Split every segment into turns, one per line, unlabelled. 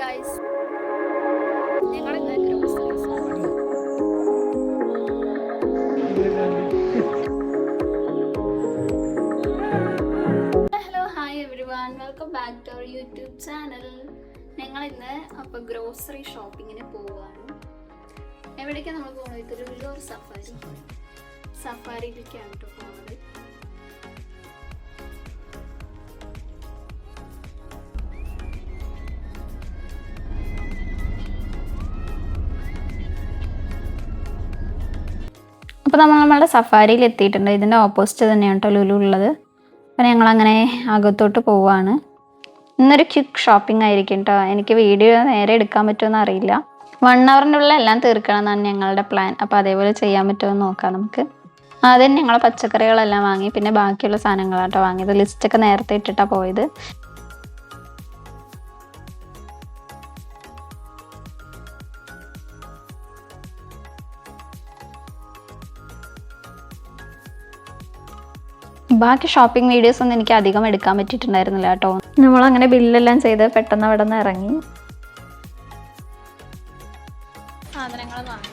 Guys, ഞങ്ങൾ ഇന്ന് groceries hello hi everyone, welcome back to our YouTube channel. ഞങ്ങൾ ഇന്ന് അപ്പോൾ ഗ്രോസറി ഷോപ്പിങ്ങിന് പോവുകയാണ്. എവിടേക്കാണ് നമ്മൾ പോകുന്നത്? ഇതൊരു വലിയൊരു സഫാരിയിലേക്കാണ് കേട്ടോ പോകുന്നത്. അപ്പോൾ നമ്മളുടെ സഫാരിയിൽ എത്തിയിട്ടുണ്ട്. ഇതിൻ്റെ ഓപ്പോസിറ്റ് തന്നെയാണ് കേട്ടോ ലുലു ഉള്ളത്. അപ്പോൾ ഞങ്ങളങ്ങനെ അകത്തോട്ട് പോവുകയാണ്. ഇന്നൊരു ക്വിക്ക് ഷോപ്പിംഗ് ആയിരിക്കും കേട്ടോ. എനിക്ക് വീഡിയോ നേരെ എടുക്കാൻ പറ്റുമെന്ന് അറിയില്ല. 1 ഹവറിനുള്ളിൽ എല്ലാം തീർക്കണം എന്നാണ് ഞങ്ങളുടെ പ്ലാൻ. അപ്പോൾ അതേപോലെ ചെയ്യാൻ പറ്റുമെന്ന് നോക്കാം നമുക്ക്. ആദ്യം ഞങ്ങൾ പച്ചക്കറികളെല്ലാം വാങ്ങി, പിന്നെ ബാക്കിയുള്ള സാധനങ്ങളാട്ടോ വാങ്ങിയത്. ലിസ്റ്റൊക്കെ നേരത്തെ ഇട്ടിട്ടാണ് പോയത്. ബാക്കി ഷോപ്പിംഗ് വീഡിയോസ് ഒന്നും എനിക്ക് അധികം എടുക്കാൻ പറ്റിയിട്ടുണ്ടായിരുന്നില്ല കേട്ടോ. നമ്മളങ്ങനെ ബില്ലെല്ലാം ചെയ്ത് പെട്ടെന്ന് അവിടെ നിന്ന് ഇറങ്ങി. സാധനങ്ങൾ വാങ്ങി.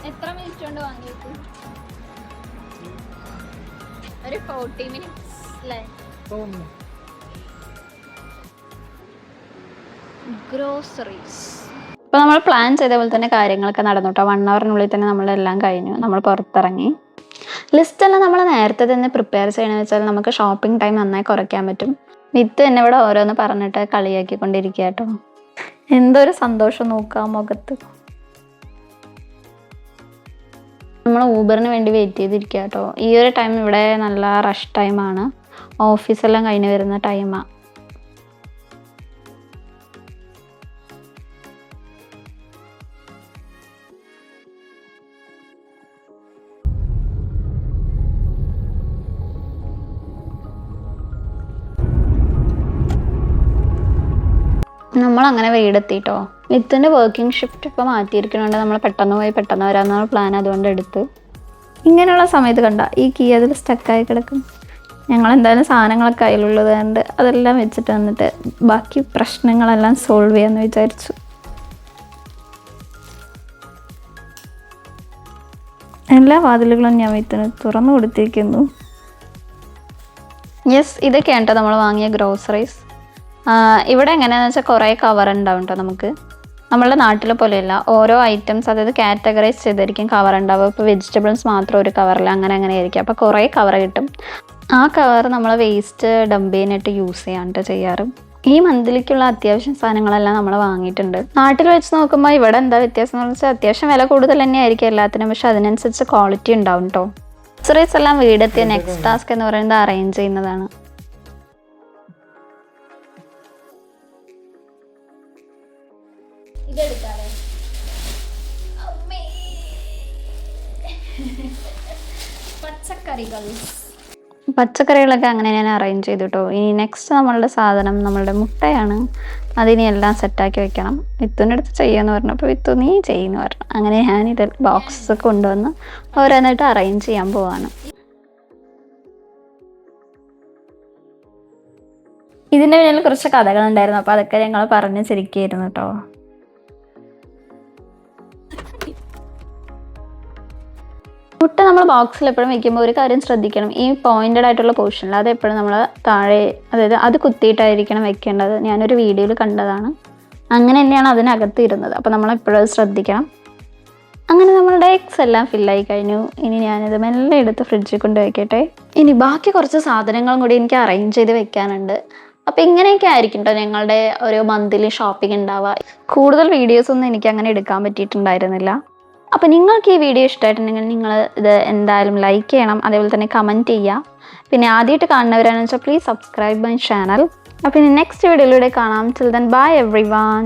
എത്ര മിനിറ്റ് കൊണ്ട് വാങ്ങി? ഒരു 40 മിനിറ്റ്സ് അല്ലേ? ഗ്രോസറീസ്. അപ്പോൾ നമ്മൾ പ്ലാൻ ചെയ്ത പോലെ തന്നെ കാര്യങ്ങളൊക്കെ നടന്നു കേട്ടോ. 1 ഹവറിനുള്ളിൽ തന്നെ നമ്മളെല്ലാം കഴിഞ്ഞു. നമ്മൾ പുറത്തിറങ്ങി. ലിസ്റ്റെല്ലാം നമ്മൾ നേരത്തെ തന്നെ പ്രിപ്പയർ ചെയ്യണമെന്ന് വെച്ചാൽ നമുക്ക് ഷോപ്പിംഗ് ടൈം നന്നായി കുറയ്ക്കാൻ പറ്റും. വിത്ത് തന്നെ ഇവിടെ ഓരോന്ന് പറഞ്ഞിട്ട് കളിയാക്കിക്കൊണ്ടിരിക്കുക കേട്ടോ. എന്തൊരു സന്തോഷം നോക്കാം മുഖത്ത്. നമ്മൾ ഊബറിന് വേണ്ടി വെയിറ്റ് ചെയ്തിരിക്കുക കേട്ടോ. ഈ ഒരു ടൈം ഇവിടെ നല്ല റഷ് ടൈമാണ്. ഓഫീസെല്ലാം കഴിഞ്ഞ് വരുന്ന ടൈമാണ്. നമ്മളങ്ങനെ വീടെത്തിട്ടോ. വിത്തിൻ്റെ വർക്കിംഗ് ഷിഫ്റ്റ് ഇപ്പോൾ മാറ്റിയിരിക്കണോണ്ട് നമ്മൾ പെട്ടെന്ന് പോയി പെട്ടെന്ന് വരാമെന്നുള്ള പ്ലാൻ അതുകൊണ്ട് എടുത്ത്. ഇങ്ങനെയുള്ള സമയത്ത് കണ്ട ഈ കീ അതിൽ സ്റ്റക്കായി കിടക്കും. ഞങ്ങളെന്തായാലും സാധനങ്ങളൊക്കെ കയ്യിലുള്ളത് കൊണ്ട് അതെല്ലാം വെച്ചിട്ട് വന്നിട്ട് ബാക്കി പ്രശ്നങ്ങളെല്ലാം സോൾവ് ചെയ്യാമെന്ന് വിചാരിച്ചു. എല്ലാ വാതിലുകളും ഞാൻ വിത്തിന് തുറന്നു കൊടുത്തിരിക്കുന്നു. യെസ്, ഇതൊക്കെയാണ് കേട്ടോ നമ്മൾ വാങ്ങിയ ഗ്രോസറീസ്. ഇവിടെ എങ്ങനെയാണെന്ന് വെച്ചാൽ കുറേ കവർ ഉണ്ടാവും കേട്ടോ. നമുക്ക് നമ്മളുടെ നാട്ടിലെ പോലെയല്ല, ഓരോ ഐറ്റംസ് അതായത് കാറ്റഗറൈസ് ചെയ്തായിരിക്കും കവർ ഉണ്ടാവുക. ഇപ്പോൾ വെജിറ്റബിൾസ് മാത്രം ഒരു കവറിൽ അങ്ങനെ ആയിരിക്കും. അപ്പോൾ കുറേ കവർ കിട്ടും. ആ കവർ നമ്മൾ വേസ്റ്റ് ഡംപ് ചെയ്യാനായിട്ട് യൂസ് ചെയ്യാണ്ട് ചെയ്യാറ്. ഈ മന്തിലേക്കുള്ള അത്യാവശ്യം സാധനങ്ങളെല്ലാം നമ്മൾ വാങ്ങിയിട്ടുണ്ട്. നാട്ടിൽ വെച്ച് നോക്കുമ്പോൾ ഇവിടെ എന്താ വ്യത്യാസം എന്ന് വെച്ചാൽ അത്യാവശ്യം വില കൂടുതൽ തന്നെ ആയിരിക്കും എല്ലാത്തിനും, പക്ഷെ അതിനനുസരിച്ച് ക്വാളിറ്റി ഉണ്ടാവും കേട്ടോ. ഗ്രോസറീസ് എല്ലാം വീടെത്തിയ നെക്സ്റ്റ് ടാസ്ക് എന്ന് പറയുന്നത് അറേഞ്ച് ചെയ്യുന്നതാണ്. പച്ചക്കറികളൊക്കെ അങ്ങനെ ഞാൻ അറേഞ്ച് ചെയ്തു കേട്ടോ. ഇനി നെക്സ്റ്റ് നമ്മളുടെ സാധനം നമ്മളുടെ മുട്ടയാണ്. അതിനി എല്ലാം സെറ്റാക്കി വെക്കണം. വിത്തുൻ്റെ അടുത്ത് ചെയ്യാന്ന് പറഞ്ഞപ്പോൾ വിത്തു നീ ചെയ്യുന്നു പറഞ്ഞു. അങ്ങനെ ഞാനിത് ബോക്സ് കൊണ്ടുവന്ന് ഓരോന്നിട്ട് അറേഞ്ച് ചെയ്യാൻ പോവാണ്. ഇതിൻ്റെ പിന്നിൽ കുറച്ച് കഥകളുണ്ടായിരുന്നു. അപ്പോൾ അതൊക്കെ ഞങ്ങൾ പറഞ്ഞ് ചിരിക്കുകയായിരുന്നു കേട്ടോ. മുട്ട നമ്മൾ ബോക്സിൽ എപ്പോഴും വെക്കുമ്പോൾ ഒരു കാര്യം ശ്രദ്ധിക്കണം. ഈ പോയിൻറ്റഡ് ആയിട്ടുള്ള പോർഷനിൽ അത് എപ്പോഴും നമ്മൾ താഴെ, അതായത് അത് കുത്തിയിട്ടായിരിക്കണം വെക്കേണ്ടത്. ഞാനൊരു വീഡിയോയിൽ കണ്ടതാണ്. അങ്ങനെ തന്നെയാണ് അതിനകത്ത് ഇരുന്നത്. അപ്പോൾ നമ്മളെപ്പോഴും അത് ശ്രദ്ധിക്കണം. അങ്ങനെ നമ്മളുടെ എഗ്സ് എല്ലാം ഫില്ലായി കഴിഞ്ഞു. ഇനി ഞാനിത് മെല്ലെ എടുത്ത് ഫ്രിഡ്ജിൽ കൊണ്ട് വയ്ക്കട്ടെ. ഇനി ബാക്കി കുറച്ച് സാധനങ്ങളും കൂടി എനിക്ക് അറേഞ്ച് ചെയ്ത് വെക്കാനുണ്ട്. അപ്പോൾ ഇങ്ങനെയൊക്കെ ആയിരിക്കും കേട്ടോ ഞങ്ങളുടെ ഒരു മന്ത്ലി ഷോപ്പിംഗ് ഉണ്ടാവുക. കൂടുതൽ വീഡിയോസൊന്നും എനിക്ക് അങ്ങനെ എടുക്കാൻ പറ്റിയിട്ടുണ്ടായിരുന്നില്ല. അപ്പോൾ നിങ്ങൾക്ക് ഈ വീഡിയോ ഇഷ്ടമായിട്ടുണ്ടെങ്കിൽ നിങ്ങൾ ഇത് എന്തായാലും ലൈക്ക് ചെയ്യണം. അതേപോലെ തന്നെ കമൻറ്റ് ചെയ്യുക. പിന്നെ ആദ്യമായിട്ട് കാണുന്നവരാണെന്ന് വെച്ചാൽ പ്ലീസ് സബ്സ്ക്രൈബ് മൈ ചാനൽ. അപ്പോൾ ഇനി നെക്സ്റ്റ് വീഡിയോയിലൂടെ കാണാം. Till then bye everyone.